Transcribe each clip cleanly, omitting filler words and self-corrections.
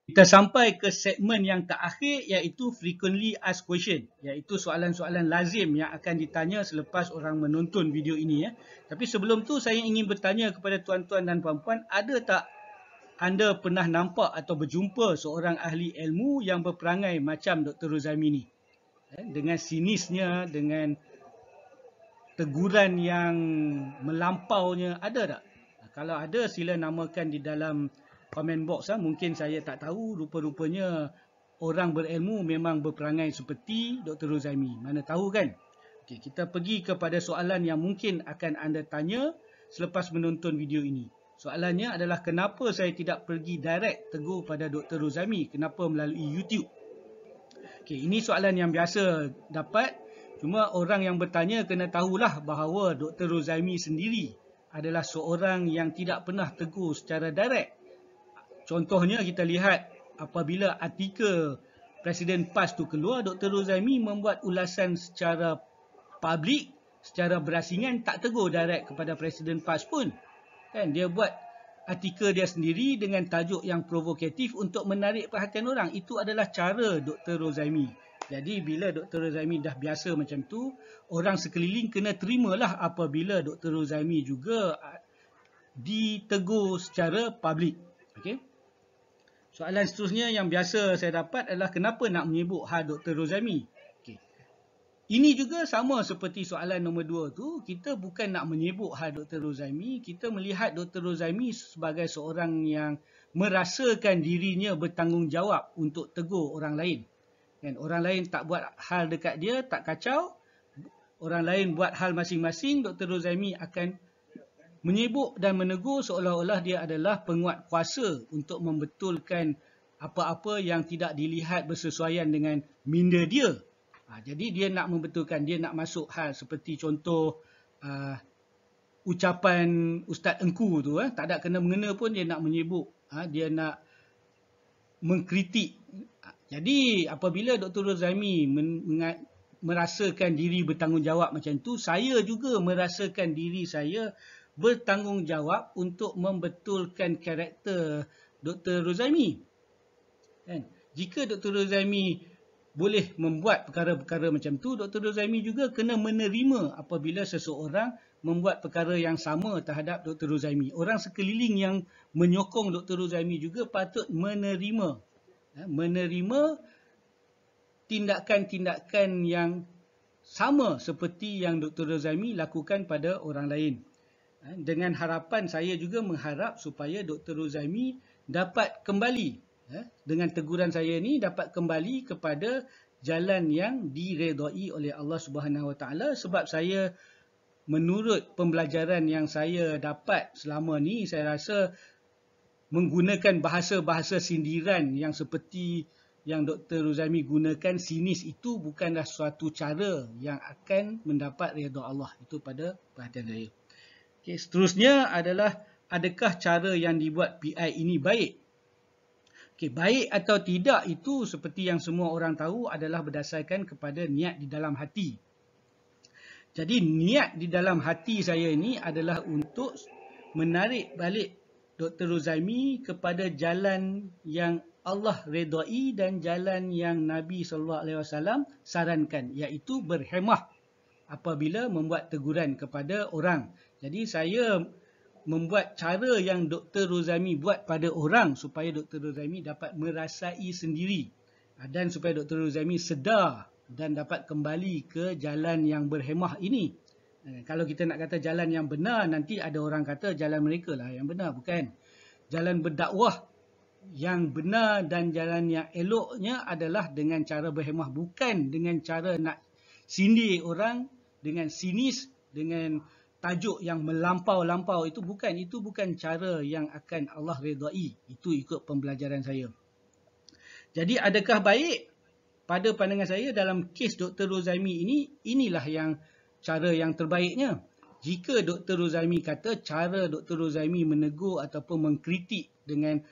Kita sampai ke segmen yang terakhir iaitu frequently asked question, iaitu soalan-soalan lazim yang akan ditanya selepas orang menonton video ini. Tapi sebelum tu saya ingin bertanya kepada tuan-tuan dan puan-puan, ada tak anda pernah nampak atau berjumpa seorang ahli ilmu yang berperangai macam Dr. Rozami ni? Dengan sinisnya, dengan teguran yang melampaunya, ada tak? Kalau ada, sila namakan di dalam komen box. Mungkin saya tak tahu, rupa-rupanya orang berilmu memang berperangai seperti Dr. Rozami. Mana tahu kan? Okey, kita pergi kepada soalan yang mungkin akan anda tanya selepas menonton video ini. Soalannya adalah, kenapa saya tidak pergi direct tegur pada Dr. Rozami? Kenapa melalui YouTube? Okey, ini soalan yang biasa dapat. Cuma orang yang bertanya kena tahulah bahawa Dr. Rozami sendiri adalah seorang yang tidak pernah tegur secara direct. Contohnya kita lihat apabila artikel Presiden PAS tu keluar, Dr. Rozami membuat ulasan secara publik, secara berasingan, tak tegur direct kepada Presiden PAS pun. Kan, dia buat artikel dia sendiri dengan tajuk yang provokatif untuk menarik perhatian orang. Itu adalah cara Dr. Rozami. Jadi bila Dr. Rozami dah biasa macam tu, orang sekeliling kena terimalah apabila Dr. Rozami juga ditegur secara publik. Okey. Soalan seterusnya yang biasa saya dapat adalah, kenapa nak menyebut hal Dr. Rozami? Okay. Ini juga sama seperti soalan nombor 2 tu. Kita bukan nak menyebut hal Dr. Rozami. Kita melihat Dr. Rozami sebagai seorang yang merasakan dirinya bertanggungjawab untuk tegur orang lain. Dan orang lain tak buat hal dekat dia, tak kacau. Orang lain buat hal masing-masing, Dr. Rozami akan menyibuk dan menegur seolah-olah dia adalah penguat kuasa untuk membetulkan apa-apa yang tidak dilihat bersesuaian dengan minda dia. Jadi dia nak membetulkan, dia nak masuk hal seperti contoh ucapan Ustaz Engku tu, tak ada kena-mengena pun dia nak menyibuk, dia nak mengkritik. Jadi apabila Dr. Rozami merasakan diri bertanggungjawab macam tu, saya juga merasakan diri saya bertanggungjawab untuk membetulkan karakter Dr. Rozami. Jika Dr. Rozami boleh membuat perkara-perkara macam tu, Dr. Rozami juga kena menerima apabila seseorang membuat perkara yang sama terhadap Dr. Rozami. Orang sekeliling yang menyokong Dr. Rozami juga patut menerima tindakan-tindakan yang sama seperti yang Dr. Rozami lakukan pada orang lain. Dengan harapan, saya juga mengharap supaya Dr. Rozami dapat kembali, dengan teguran saya ni, dapat kembali kepada jalan yang diredai oleh Allah Subhanahu Wa Taala. Sebab saya, menurut pembelajaran yang saya dapat selama ni, saya rasa menggunakan bahasa-bahasa sindiran yang seperti yang Dr. Rozami gunakan, sinis, itu bukanlah suatu cara yang akan mendapat redha Allah. Itu pada perhatian saya. Okay, seterusnya adalah, adakah cara yang dibuat PI ini baik? Okay, baik atau tidak itu seperti yang semua orang tahu adalah berdasarkan kepada niat di dalam hati. Jadi niat di dalam hati saya ini adalah untuk menarik balik Dr. Rozami kepada jalan yang Allah redai dan jalan yang Nabi SAW sarankan, iaitu berhemah apabila membuat teguran kepada orang. Jadi saya membuat cara yang Dr. Rozami buat pada orang supaya Dr. Rozami dapat merasai sendiri dan supaya Dr. Rozami sedar dan dapat kembali ke jalan yang berhemah ini. Kalau kita nak kata jalan yang benar, nanti ada orang kata jalan mereka lah yang benar. Bukan. Jalan berdakwah yang benar dan jalan yang eloknya adalah dengan cara berhemah. Bukan dengan cara nak sindir orang dengan sinis, dengan tajuk yang melampau-lampau. Itu bukan cara yang akan Allah redai. Itu ikut pembelajaran saya. Jadi adakah baik? Pada pandangan saya dalam kes Dr. Rozami ini, inilah yang cara yang terbaiknya. Jika Dr. Rozami kata cara Dr. Rozami menegur ataupun mengkritik dengan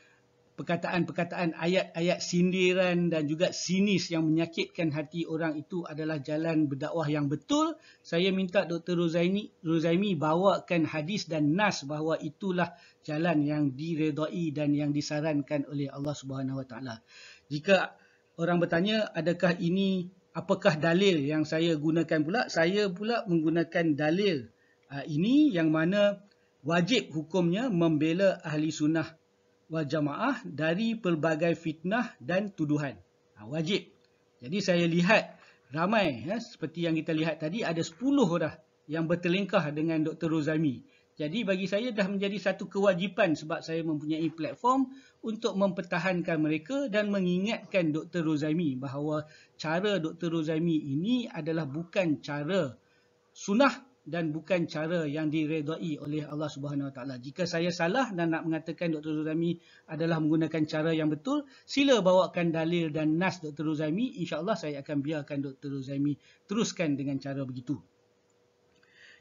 perkataan-perkataan ayat-ayat sindiran dan juga sinis yang menyakitkan hati orang itu adalah jalan berdakwah yang betul, saya minta Dr. Ruzaimi bawakan hadis dan nas bahawa itulah jalan yang diredai dan yang disarankan oleh Allah Subhanahu Wa Taala. Jika orang bertanya, apakah dalil yang saya gunakan pula? Saya pula menggunakan dalil ini yang mana wajib hukumnya membela ahli sunnah wal jamaah dari pelbagai fitnah dan tuduhan. Wajib. Jadi saya lihat ramai, seperti yang kita lihat tadi, ada 10 dah yang bertelingkah dengan Dr. Ruzaimi. Jadi bagi saya dah menjadi satu kewajipan sebab saya mempunyai platform untuk mempertahankan mereka dan mengingatkan Dr. Ruzaimi bahawa cara Dr. Ruzaimi ini adalah bukan cara sunnah dan bukan cara yang diredai oleh Allah Subhanahu Wa Taala. Jika saya salah dan nak mengatakan Dr. Ruzaimi adalah menggunakan cara yang betul, sila bawakan dalil dan nas Dr. Ruzaimi. InsyaAllah saya akan biarkan Dr. Ruzaimi teruskan dengan cara begitu.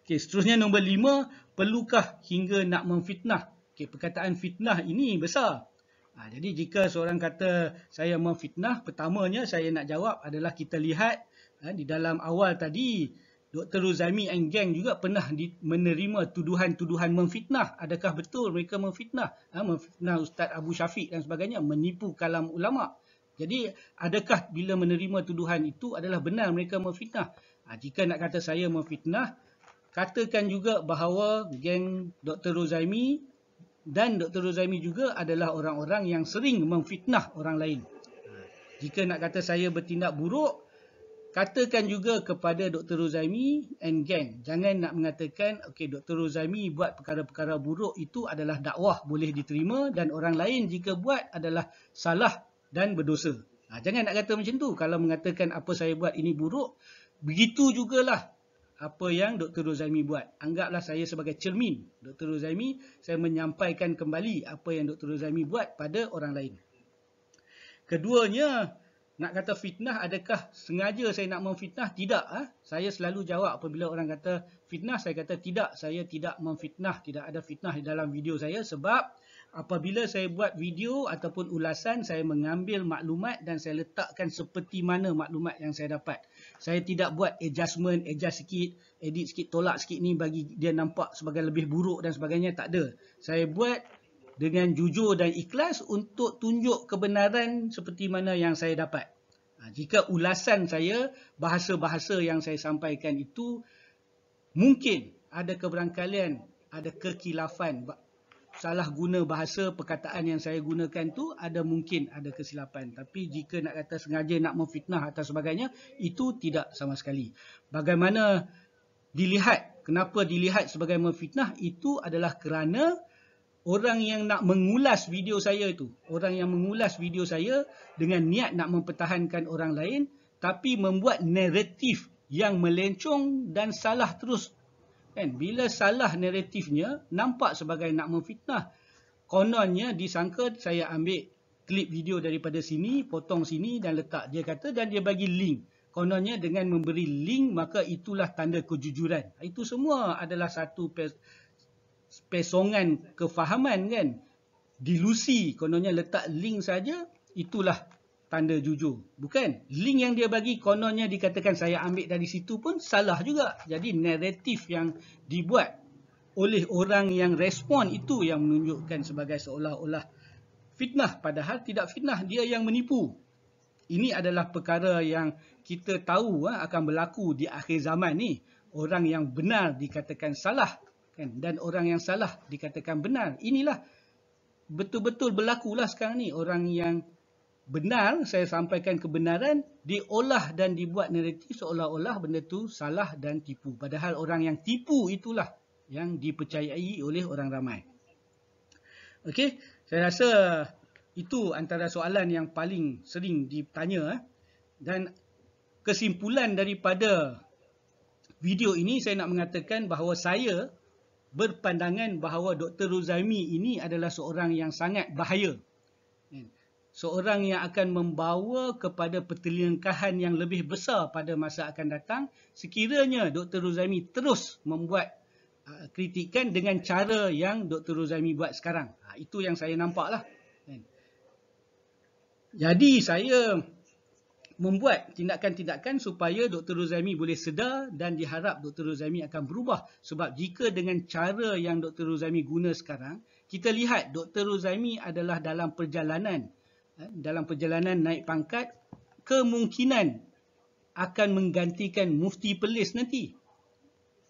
Okey, seterusnya nombor 5, perlukah hingga nak memfitnah? Okey, perkataan fitnah ini besar. Jadi jika seorang kata saya memfitnah, pertamanya saya nak jawab adalah kita lihat di dalam awal tadi, Dr. Ruzaimi and gang juga pernah menerima tuduhan-tuduhan memfitnah. Adakah betul mereka memfitnah? Memfitnah Ustaz Abu Syafiq dan sebagainya, menipu kalam ulama. Jadi adakah bila menerima tuduhan itu adalah benar mereka memfitnah? Jika nak kata saya memfitnah, katakan juga bahawa geng Dr. Ruzaimi dan Dr. Ruzaimi juga adalah orang-orang yang sering memfitnah orang lain. Jika nak kata saya bertindak buruk, katakan juga kepada Dr. Ruzaimi and gang. Jangan nak mengatakan, okey, Dr. Ruzaimi buat perkara-perkara buruk itu adalah dakwah, boleh diterima, dan orang lain jika buat adalah salah dan berdosa. Jangan nak kata macam tu. Kalau mengatakan apa saya buat ini buruk, begitu jugalah apa yang Dr. Ruzaimi buat. Anggaplah saya sebagai cermin Dr. Ruzaimi, saya menyampaikan kembali apa yang Dr. Ruzaimi buat pada orang lain. Keduanya, nak kata fitnah, adakah sengaja saya nak memfitnah? Tidak. Saya selalu jawab apabila orang kata fitnah, saya kata tidak, saya tidak memfitnah. Tidak ada fitnah di dalam video saya sebab apabila saya buat video ataupun ulasan, saya mengambil maklumat dan saya letakkan seperti mana maklumat yang saya dapat. Saya tidak buat adjustment, adjust sikit, edit sikit, tolak sikit ni bagi dia nampak sebagai lebih buruk dan sebagainya. Tak ada. Saya buat dengan jujur dan ikhlas untuk tunjuk kebenaran seperti mana yang saya dapat. Jika ulasan saya, bahasa-bahasa yang saya sampaikan itu mungkin ada keberangkalian, ada kekhilafan, salah guna bahasa perkataan yang saya gunakan tu mungkin ada kesilapan. Tapi jika nak kata sengaja nak memfitnah atau sebagainya, itu tidak sama sekali. Bagaimana dilihat, kenapa dilihat sebagai memfitnah, itu adalah kerana orang yang nak mengulas video saya itu, orang yang mengulas video saya dengan niat nak mempertahankan orang lain, tapi membuat naratif yang melencong dan salah terus. Bila salah naratifnya, nampak sebagai nak memfitnah. Kononnya disangka saya ambil klip video daripada sini, potong sini dan letak. Dia kata dan dia bagi link. Kononnya dengan memberi link, maka itulah tanda kejujuran. Itu semua adalah satu pesongan kefahaman kan. Dilusi, kononnya letak link saja, itulah tanda jujur. Bukan. Link yang dia bagi kononnya dikatakan saya ambil dari situ pun salah juga. Jadi naratif yang dibuat oleh orang yang respon itu yang menunjukkan sebagai seolah-olah fitnah. Padahal tidak fitnah, dia yang menipu. Ini adalah perkara yang kita tahu akan berlaku di akhir zaman ni. Orang yang benar dikatakan salah. Dan orang yang salah dikatakan benar. Inilah betul-betul berlakulah sekarang ni. Orang yang benar, saya sampaikan kebenaran, diolah dan dibuat naratif seolah-olah benda tu salah dan tipu. Padahal orang yang tipu itulah yang dipercayai oleh orang ramai. Okey, saya rasa itu antara soalan yang paling sering ditanya. Dan kesimpulan daripada video ini, saya nak mengatakan bahawa saya berpandangan bahawa Dr. Ruzaimi ini adalah seorang yang sangat bahaya. Seorang yang akan membawa kepada pertelingkahan yang lebih besar pada masa akan datang sekiranya Dr. Ruzaimi terus membuat kritikan dengan cara yang Dr. Ruzaimi buat sekarang. Itu yang saya nampaklah. Jadi saya membuat tindakan-tindakan supaya Dr. Ruzaimi boleh sedar dan diharap Dr. Ruzaimi akan berubah. Sebab jika dengan cara yang Dr. Ruzaimi guna sekarang, kita lihat Dr. Ruzaimi adalah dalam perjalanan naik pangkat, kemungkinan akan menggantikan Mufti Perlis nanti.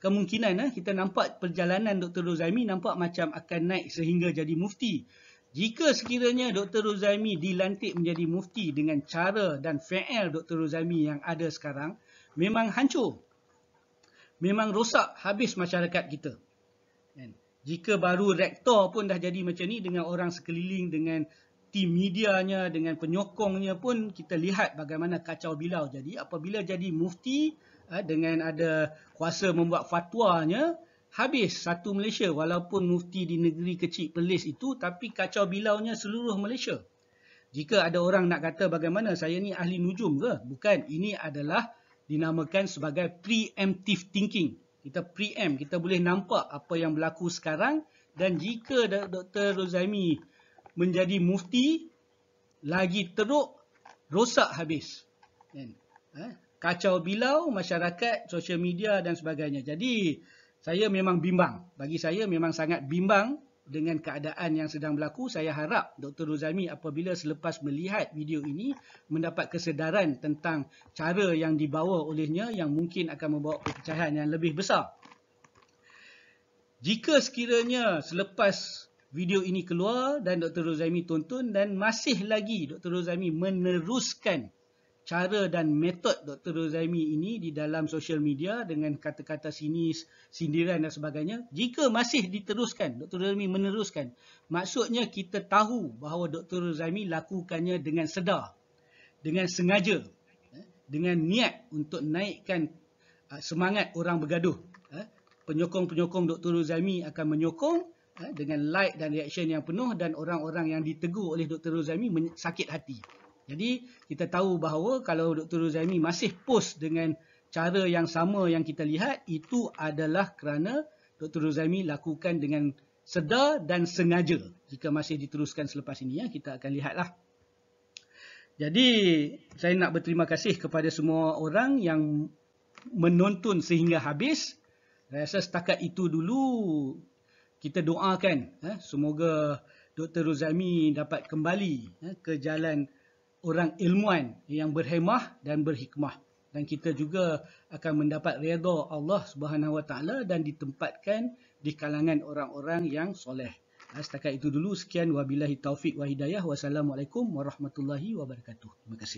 Kemungkinan kita nampak perjalanan Dr. Ruzaimi nampak macam akan naik sehingga jadi mufti. Jika sekiranya Dr. Ruzaimi dilantik menjadi mufti dengan cara dan fi'il Dr. Ruzaimi yang ada sekarang, memang hancur. Memang rosak habis masyarakat kita. Jika baru rektor pun dah jadi macam ni dengan orang sekeliling, dengan tim medianya, dengan penyokongnya pun kita lihat bagaimana kacau bilau. Jadi apabila jadi mufti dengan ada kuasa membuat fatwanya, habis satu Malaysia. Walaupun mufti di negeri kecil Perlis itu, tapi kacau bilaunya seluruh Malaysia. Jika ada orang nak kata bagaimana saya ni ahli nujum ke? Bukan, ini adalah dinamakan sebagai preemptive thinking. Kita preempt, kita boleh nampak apa yang berlaku sekarang, dan jika Dr. Ruzaimi menjadi mufti, lagi teruk, rosak habis. Kacau bilau masyarakat, sosial media dan sebagainya. Jadi saya memang bimbang. Bagi saya memang sangat bimbang dengan keadaan yang sedang berlaku. Saya harap Dr. Ruzaimi apabila selepas melihat video ini mendapat kesedaran tentang cara yang dibawa olehnya yang mungkin akan membawa perpecahan yang lebih besar. Jika sekiranya selepas video ini keluar dan Dr. Ruzaimi tonton dan masih lagi Dr. Ruzaimi meneruskan cara dan metod Dr. Ruzaimi ini di dalam sosial media dengan kata-kata sinis, sindiran dan sebagainya, jika masih diteruskan, Dr. Ruzaimi meneruskan, maksudnya kita tahu bahawa Dr. Ruzaimi lakukannya dengan sedar, dengan sengaja, dengan niat untuk naikkan semangat orang bergaduh. Penyokong-penyokong Dr. Ruzaimi akan menyokong dengan like dan reaction yang penuh, dan orang-orang yang ditegur oleh Dr. Ruzaimi sakit hati. Jadi kita tahu bahawa kalau Dr. Ruzaimi masih post dengan cara yang sama yang kita lihat, itu adalah kerana Dr. Ruzaimi lakukan dengan sedar dan sengaja. Jika masih diteruskan selepas ini, kita akan lihatlah. Jadi saya nak berterima kasih kepada semua orang yang menonton sehingga habis. Saya rasa setakat itu dulu kita doakan semoga Dr. Ruzaimi dapat kembali ke jalan orang ilmuwan yang berhemah dan berhikmah, dan kita juga akan mendapat redha Allah Subhanahu Wa Taala dan ditempatkan di kalangan orang-orang yang soleh. Setakat itu dulu, sekian, wabillahi taufik wa hidayah. Wassalamualaikum warahmatullahi wabarakatuh. Terima kasih.